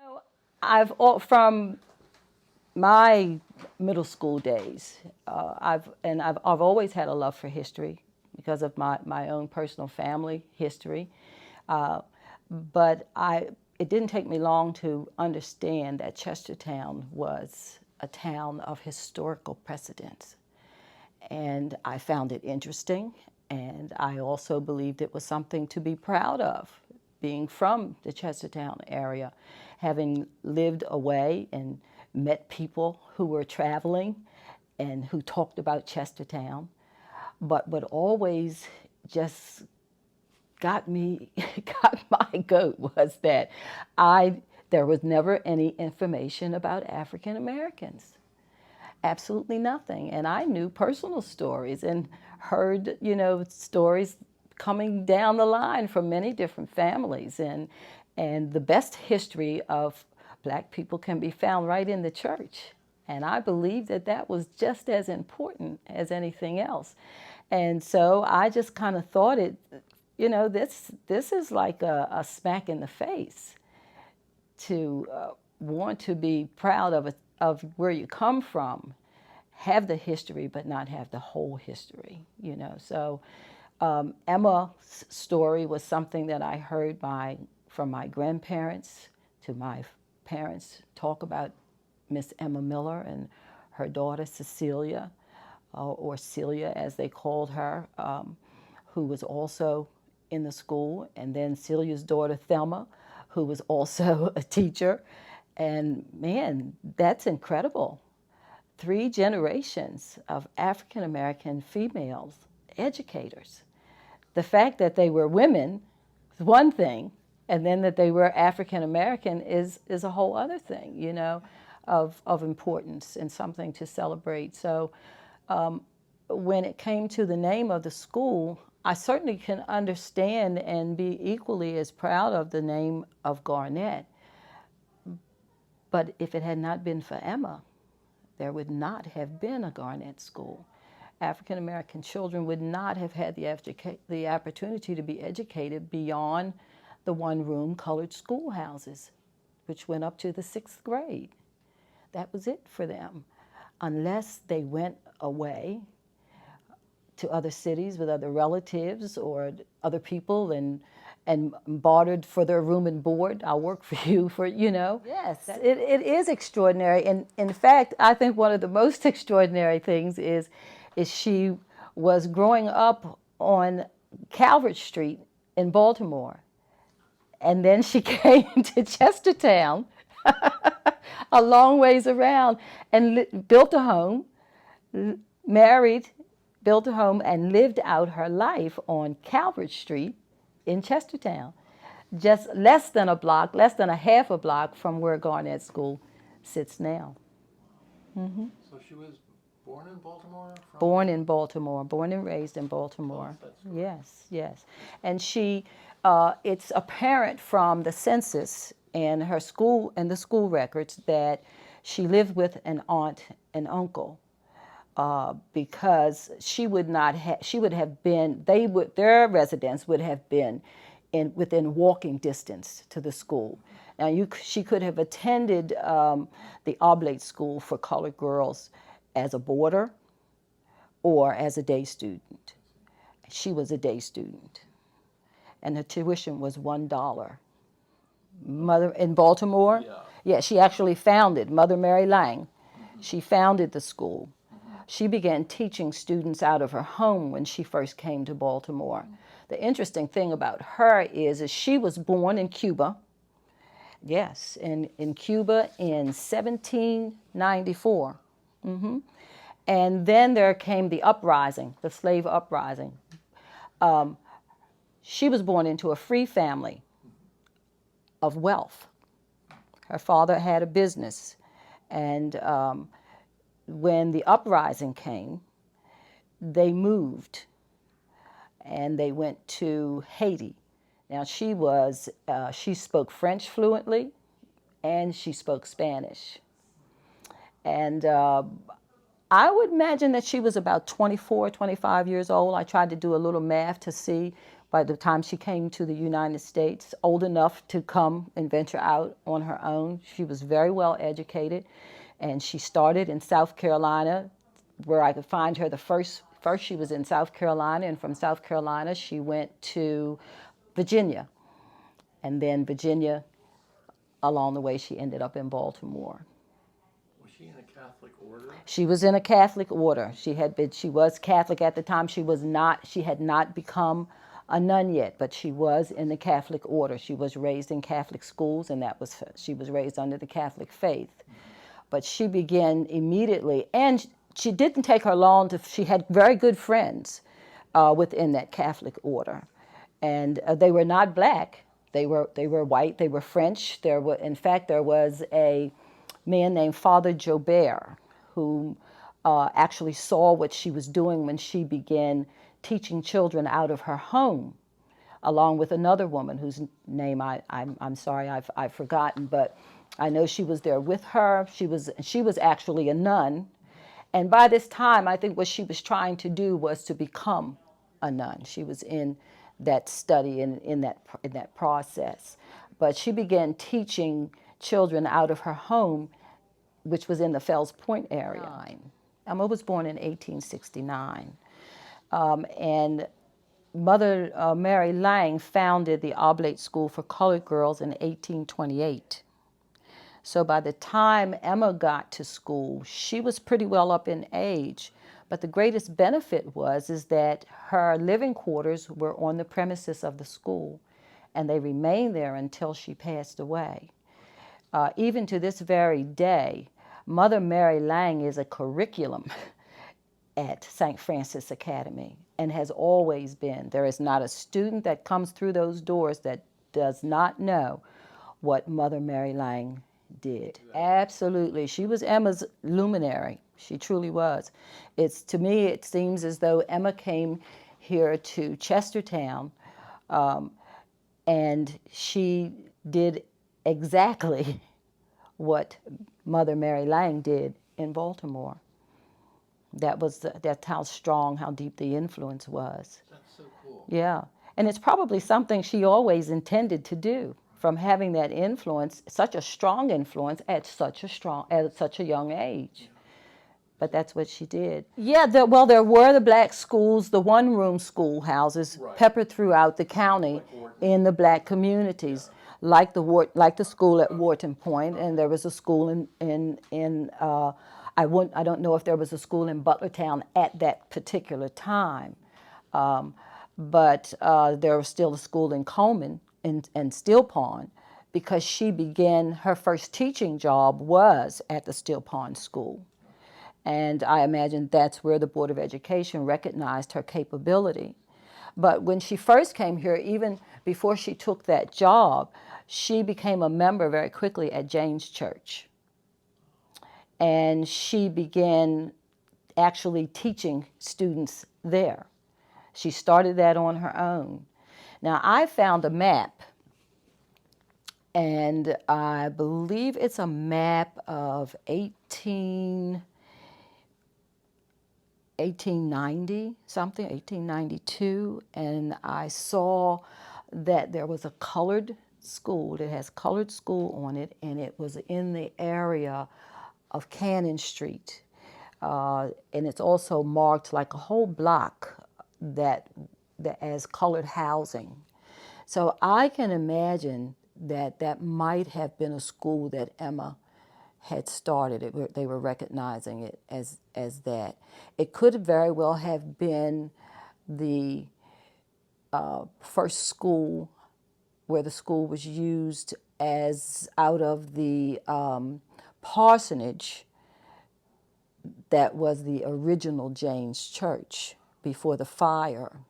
So from my middle school days, I've always had a love for history because of my own personal family history. Uh, but it didn't take me long to understand that Chestertown was a town of historical precedence. And I found it interesting, and I also believed it was something to be proud of, being from the Chestertown area, having lived away and met people who were traveling and who talked about Chestertown. But what always just got me, got my goat was that there was never any information about African Americans. Absolutely nothing. And I knew personal stories and heard, stories coming down the line from many different families. And the best history of black people can be found right in the church. And I believe that that was just as important as anything else. And so I just kind of thought this is like a smack in the face to want to be proud of where you come from, have the history, but not have the whole history. So Emma's story was something that I heard from my grandparents to my parents talk about Miss Emma Miller and her daughter Cecilia, or Celia as they called her, who was also in the school, and then Celia's daughter Thelma, who was also a teacher. And man, that's incredible. 3 generations of African American females, educators. The fact that they were women is one thing, and then that they were African American is a whole other thing, of importance and something to celebrate. So when it came to the name of the school, I certainly can understand and be equally as proud of the name of Garnet. But if it had not been for Emma, there would not have been a Garnet school. African American children would not have had the opportunity to be educated beyond the one-room colored schoolhouses, which went up to the 6th grade. That was it for them, unless they went away to other cities with other relatives or other people and bartered for their room and board. I'll work for you Yes, it is extraordinary. And in fact, I think one of the most extraordinary things is she was growing up on Calvert Street in Baltimore. And then she came to Chestertown, a long ways around, and built a home, married, built a home, and lived out her life on Calvert Street in Chestertown, just less than a half a block from where Garnet School sits now. So she was born in Baltimore? Born in Baltimore, born and raised in Baltimore. Oh, that's great. Yes. And it's apparent from the census and her school and the school records that she lived with an aunt and uncle. Because their residence would have been within walking distance to the school. Now she could have attended the Oblate School for colored girls as a boarder or as a day student. She was a day student, and her tuition was $1. Mother in Baltimore, yeah, she actually founded Mother Mary Lang. She founded the school. She began teaching students out of her home when she first came to Baltimore. The interesting thing about her is she was born in Cuba. Yes, in Cuba in 1794. And then there came the uprising, the slave uprising. She was born into a free family of wealth. Her father had a business, and when the uprising came, they moved and they went to Haiti. Now she spoke French fluently and she spoke Spanish. And I would imagine that she was about 24, 25 years old. I tried to do a little math to see By the time she came to the United States, old enough to come and venture out on her own, she was very well educated, and she started in South Carolina, where I could find her the first she was in South Carolina, and from South Carolina she went to Virginia, and then Virginia, along the way she ended up in Baltimore. Was she in a Catholic order? She was in a Catholic order. She was Catholic at the time. She had not become a nun yet, but she was in the Catholic order. She was raised in Catholic schools, and she was raised under the Catholic faith. But she began immediately, and she didn't take her long she had very good friends within that Catholic order. And they were not black. They were white. They were French. In fact, there was a man named Father Jobert who actually saw what she was doing when she began teaching children out of her home, along with another woman whose name I'm sorry I've forgotten, but I know she was there with her. She was actually a nun, and by this time I think what she was trying to do was to become a nun. She was in that study and in that process, but she began teaching children out of her home, which was in the Fells Point area. Emma was born in 1869. And Mother Mary Lang founded the Oblate School for Colored Girls in 1828. So by the time Emma got to school, she was pretty well up in age. But the greatest benefit is that her living quarters were on the premises of the school, and they remained there until she passed away. Even to this very day, Mother Mary Lang is a curriculum at St. Francis Academy, and has always been. There is not a student that comes through those doors that does not know what Mother Mary Lang did. Absolutely. She was Emma's luminary. She truly was. To me, it seems as though Emma came here to Chestertown, and she did exactly what Mother Mary Lang did in Baltimore. That's how strong, how deep the influence was. That's so cool. Yeah, and it's probably something she always intended to do, from having that influence, such a strong influence at such a young age. Yeah. But that's what she did. Yeah, there were the black schools, the one-room schoolhouses peppered throughout the county in the black communities, like the school at Wharton Point, and there was a school I don't know if there was a school in Butlertown at that particular time, but there was still a school in Coleman and Still Pond, because she began her first teaching job was at the Still Pond School. And I imagine that's where the Board of Education recognized her capability. But when she first came here, even before she took that job, she became a member very quickly at Jane's Church. And she began actually teaching students there. She started that on her own. Now, I found a map, and I believe it's a map of 1890 something, 1892, and I saw that there was a colored school that has colored school on it, and it was in the area of Cannon Street, and it's also marked like a whole block that as colored housing. So I can imagine that might have been a school that Emma had started. They were recognizing it as that. It could very well have been the first school where the school was used as out of the parsonage that was the original Jane's Church before the fire.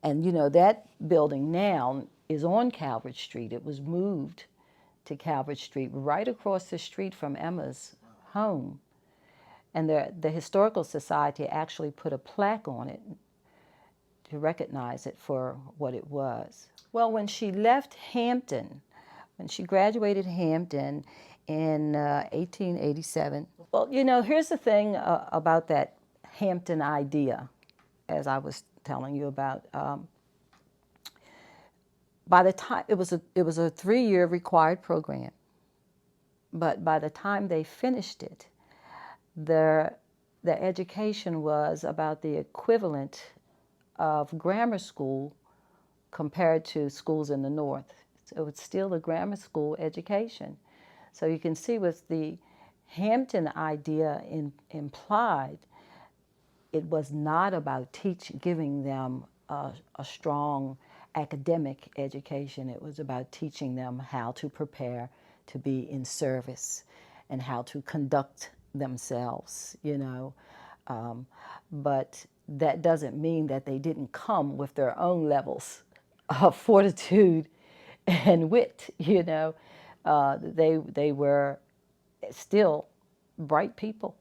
And that building now is on Calvert Street. It was moved to Calvert Street, right across the street from Emma's home. And the Historical Society actually put a plaque on it to recognize it for what it was. Well, when she left Hampton, when she graduated Hampton in 1887, well, here's the thing about that Hampton idea, as I was telling you about. by the time it was a 3-year required program, but by the time they finished it, their education was about the equivalent of grammar school compared to schools in the North. So it was still a grammar school education. So you can see with the Hampton idea implied, it was not about giving them a strong academic education. It was about teaching them how to prepare to be in service and how to conduct themselves, you know. But that doesn't mean that they didn't come with their own levels of fortitude and wit, you know. They were still bright people.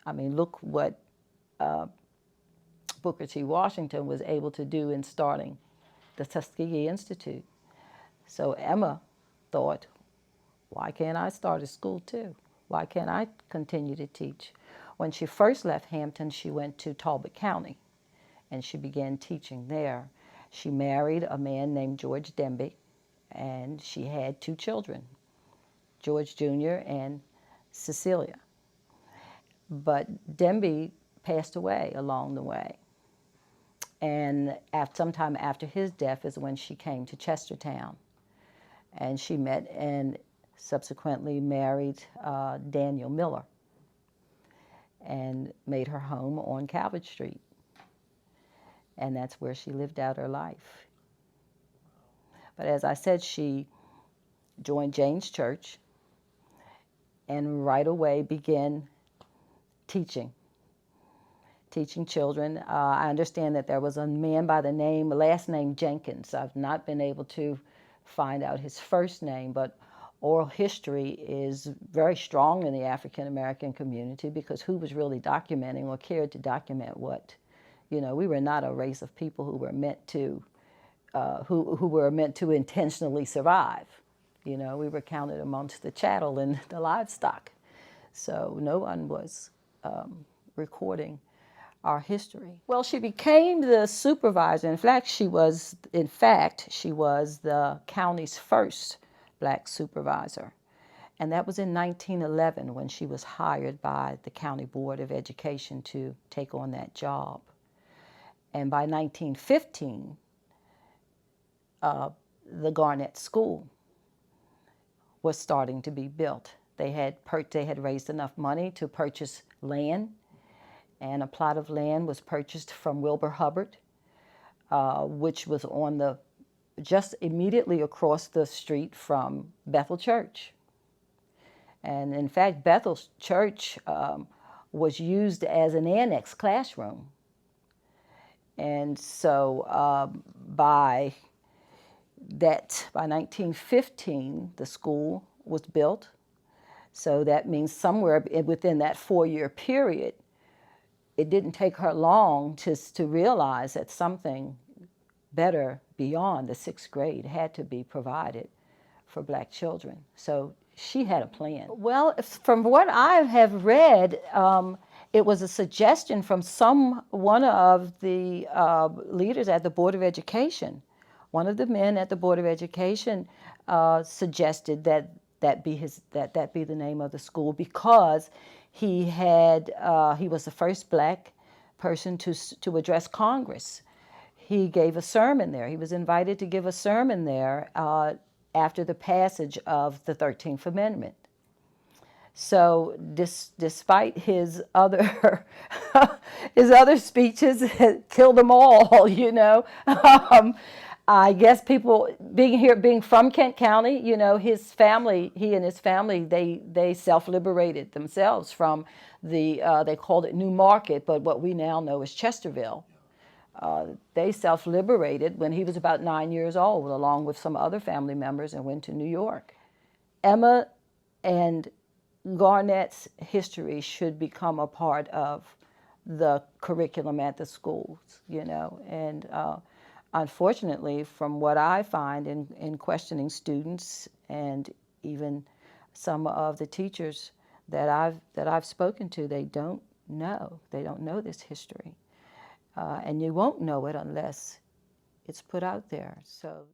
I mean, look what Booker T. Washington was able to do in starting the Tuskegee Institute. So Emma thought, why can't I start a school too? Why can't I continue to teach? When she first left Hampton, she went to Talbot County, and she began teaching there. She married a man named George Demby, and she had 2 children, George Jr. and Cecilia. But Demby passed away along the way. And sometime after his death is when she came to Chestertown. And she met and subsequently married Daniel Miller and made her home on Calvert Street. And that's where she lived out her life. But as I said, she joined Jane's Church and right away began teaching children. I understand that there was a man by the last name Jenkins. I've not been able to find out his first name, but oral history is very strong in the African American community because who was really documenting or cared to document what? You know, we were not a race of people who were meant to, who were meant to intentionally survive. You know, we were counted amongst the chattel and the livestock. So no one was recording our history. Well, she became the supervisor. In fact, she was the county's first black supervisor. And that was in 1911 when she was hired by the County Board of Education to take on that job. And by 1915, the Garnet School was starting to be built. They had raised enough money to purchase land, and a plot of land was purchased from Wilbur Hubbard, which was just immediately across the street from Bethel Church. And in fact, Bethel Church was used as an annex classroom. And so by 1915, the school was built. So that means somewhere within that 4-year period, it didn't take her long to realize that something better beyond the 6th grade had to be provided for black children. So she had a plan. Well, from what I have read, it was a suggestion from one of the leaders at the Board of Education. One of the men at the Board of Education suggested that be the name of the school because he was the first black person to address Congress. He gave a sermon there. He was invited to give a sermon there after the passage of the 13th Amendment. So despite his other speeches, killed them all, you know. I guess people being from Kent County, you know, he and his family, they self-liberated themselves from they called it New Market, but what we now know as Chesterville. They self-liberated when he was about 9 years old, along with some other family members, and went to New York. Emma and Garnet's history should become a part of the curriculum at the schools, you know, and unfortunately, from what I find in questioning students and even some of the teachers that I've spoken to, they don't know this history. And you won't know it unless it's put out there. So